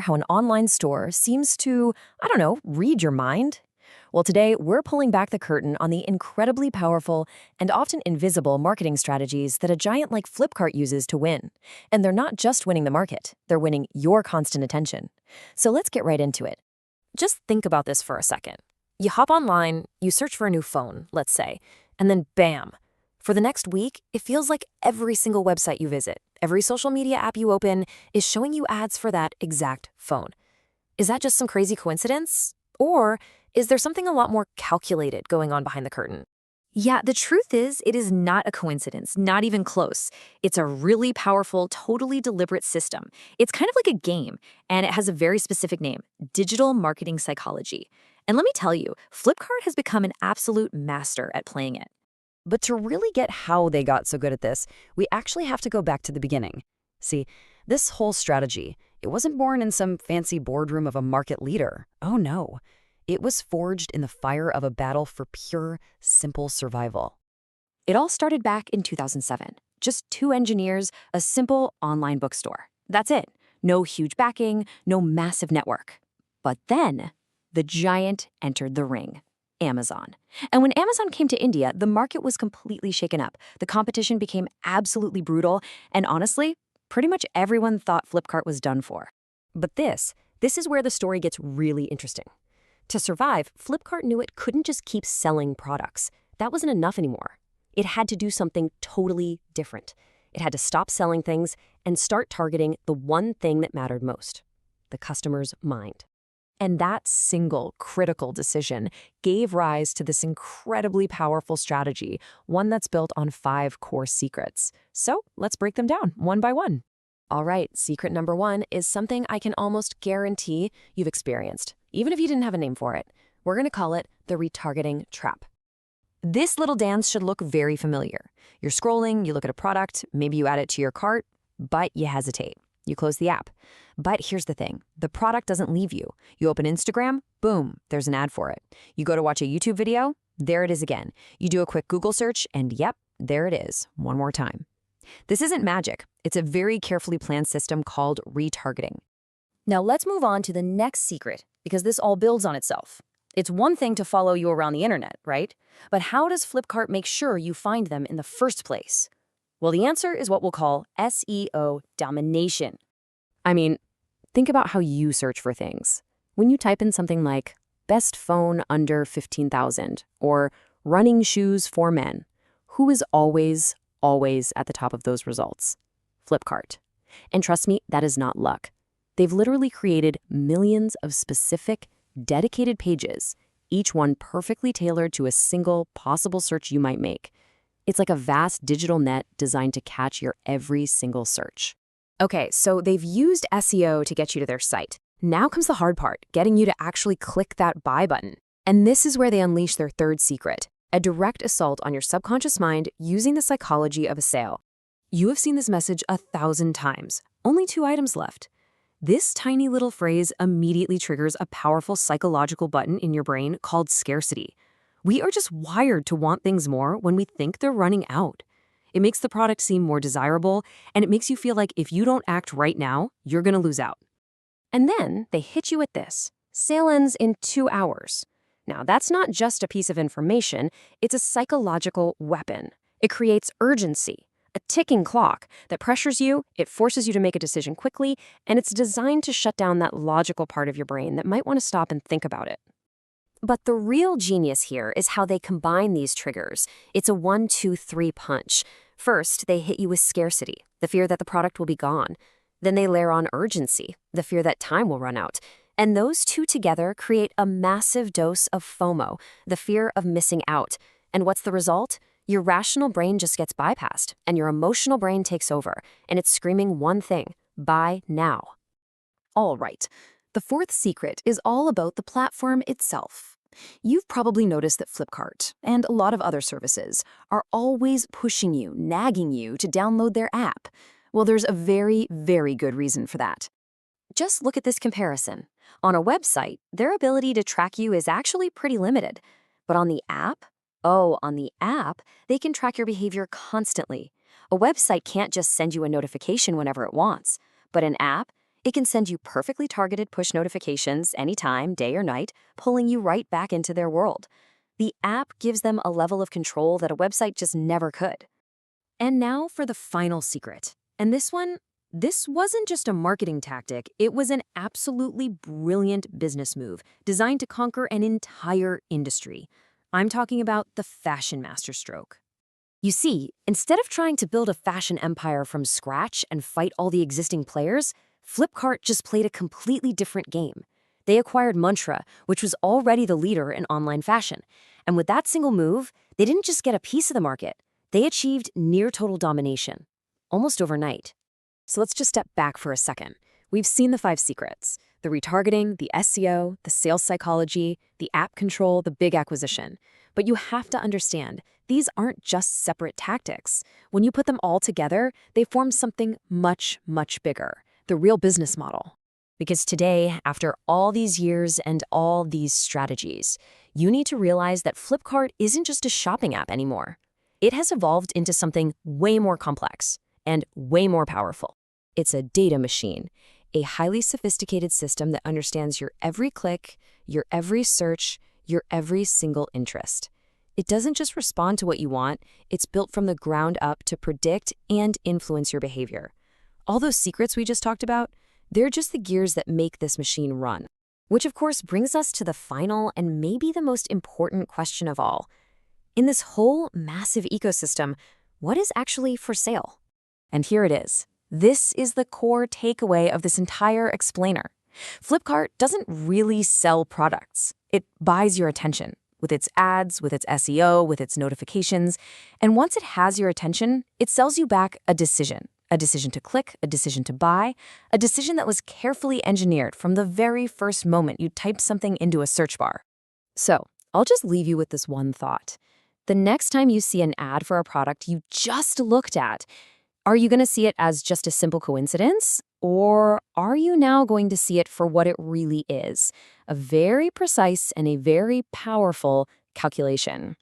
How an online store seems to, I don't know, read your mind? Well, today we're pulling back the curtain on the incredibly powerful and often invisible marketing strategies that a giant like Flipkart uses to win. And they're not just winning the market, they're winning your constant attention. So let's get right into it. Just think about this for a second. You hop online, you search for a new phone, let's say, and then bam! For the next week, it feels like every single website you visit, every social media app you open is showing you ads for that exact phone. Is that just some crazy coincidence? Or is there something a lot more calculated going on behind the curtain? Yeah, the truth is, it is not a coincidence, not even close. It's a really powerful, totally deliberate system. It's kind of like a game, and it has a very specific name, digital marketing psychology. And let me tell you, Flipkart has become an absolute master at playing it. But to really get how they got so good at this, we actually have to go back to the beginning. See, this whole strategy, it wasn't born in some fancy boardroom of a market leader. Oh no. It was forged in the fire of a battle for pure, simple survival. It all started back in 2007. Just two engineers, a simple online bookstore. That's it. No huge backing, no massive network. But then, the giant entered the ring. Amazon. And when Amazon came to India, the market was completely shaken up. The competition became absolutely brutal, and honestly, pretty much everyone thought Flipkart was done for. But this is where the story gets really interesting. To survive, Flipkart knew it couldn't just keep selling products. That wasn't enough anymore. It had to do something totally different. It had to stop selling things and start targeting the one thing that mattered most, the customer's mind. And that single critical decision gave rise to this incredibly powerful strategy, one that's built on 5 core secrets. So let's break them down one by one. All right, secret number 1 is something I can almost guarantee you've experienced, even if you didn't have a name for it. We're going to call it the retargeting trap. This little dance should look very familiar. You're scrolling, you look at a product, maybe you add it to your cart, but you hesitate. You close the app. But here's the thing. The product doesn't leave you. You open Instagram, boom, there's an ad for it. You go to watch a YouTube video, there it is again. You do a quick Google search, and yep, there it is, one more time. This isn't magic. It's a very carefully planned system called retargeting. Now let's move on to the next secret, because this all builds on itself. It's one thing to follow you around the internet, right? But how does Flipkart make sure you find them in the first place? Well, the answer is what we'll call SEO domination. I mean, think about how you search for things. When you type in something like best phone under 15,000 or running shoes for men, who is always at the top of those results? Flipkart. And trust me, that is not luck. They've literally created millions of specific, dedicated pages, each one perfectly tailored to a single possible search you might make. It's like a vast digital net designed to catch your every single search. Okay, so they've used SEO to get you to their site. Now comes the hard part, getting you to actually click that buy button. And this is where they unleash their third secret, a direct assault on your subconscious mind using the psychology of a sale. You have seen this message 1,000 times. Only 2 items left. This tiny little phrase immediately triggers a powerful psychological button in your brain called scarcity. We are just wired to want things more when we think they're running out. It makes the product seem more desirable, and it makes you feel like if you don't act right now, you're going to lose out. And then they hit you with this. Sale ends in 2 hours. Now, that's not just a piece of information, it's a psychological weapon. It creates urgency, a ticking clock that pressures you, it forces you to make a decision quickly, and it's designed to shut down that logical part of your brain that might want to stop and think about it. But the real genius here is how they combine these triggers. It's a 1, 2, 3 punch. First, they hit you with scarcity, the fear that the product will be gone. Then they layer on urgency, the fear that time will run out. And those two together create a massive dose of FOMO, the fear of missing out. And what's the result? Your rational brain just gets bypassed, and your emotional brain takes over, and it's screaming one thing: buy now. All right. The fourth secret is all about the platform itself. You've probably noticed that Flipkart and a lot of other services are always pushing you, nagging you to download their app. Well, there's a very, very good reason for that. Just look at this comparison. On a website, their ability to track you is actually pretty limited. But on the app, they can track your behavior constantly. A website can't just send you a notification whenever it wants. But an app, It can send you perfectly targeted push notifications anytime, day or night, pulling you right back into their world. The app gives them a level of control that a website just never could. And now for the final secret. And this wasn't just a marketing tactic, it was an absolutely brilliant business move designed to conquer an entire industry. I'm talking about the fashion masterstroke. You see, instead of trying to build a fashion empire from scratch and fight all the existing players, Flipkart just played a completely different game. They acquired Myntra, which was already the leader in online fashion. And with that single move, they didn't just get a piece of the market, they achieved near total domination, almost overnight. So let's just step back for a second. We've seen the 5 secrets: the retargeting, the SEO, the sales psychology, the app control, the big acquisition. But you have to understand, these aren't just separate tactics. When you put them all together, they form something much, much bigger, the real business model. Because today, after all these years and all these strategies, you need to realize that Flipkart isn't just a shopping app anymore. It has evolved into something way more complex and way more powerful. It's a data machine, a highly sophisticated system that understands your every click, your every search, your every single interest. It doesn't just respond to what you want, it's built from the ground up to predict and influence your behavior. All those secrets we just talked about, they're just the gears that make this machine run. Which of course brings us to the final and maybe the most important question of all. In this whole massive ecosystem, what is actually for sale? And here it is. This is the core takeaway of this entire explainer. Flipkart doesn't really sell products. It buys your attention with its ads, with its SEO, with its notifications. And once it has your attention, it sells you back a decision to click, a decision to buy, a decision that was carefully engineered from the very first moment you typed something into a search bar. So I'll just leave you with this one thought. The next time you see an ad for a product you just looked at, are you going to see it as just a simple coincidence? Or are you now going to see it for what it really is? A very precise and a very powerful calculation.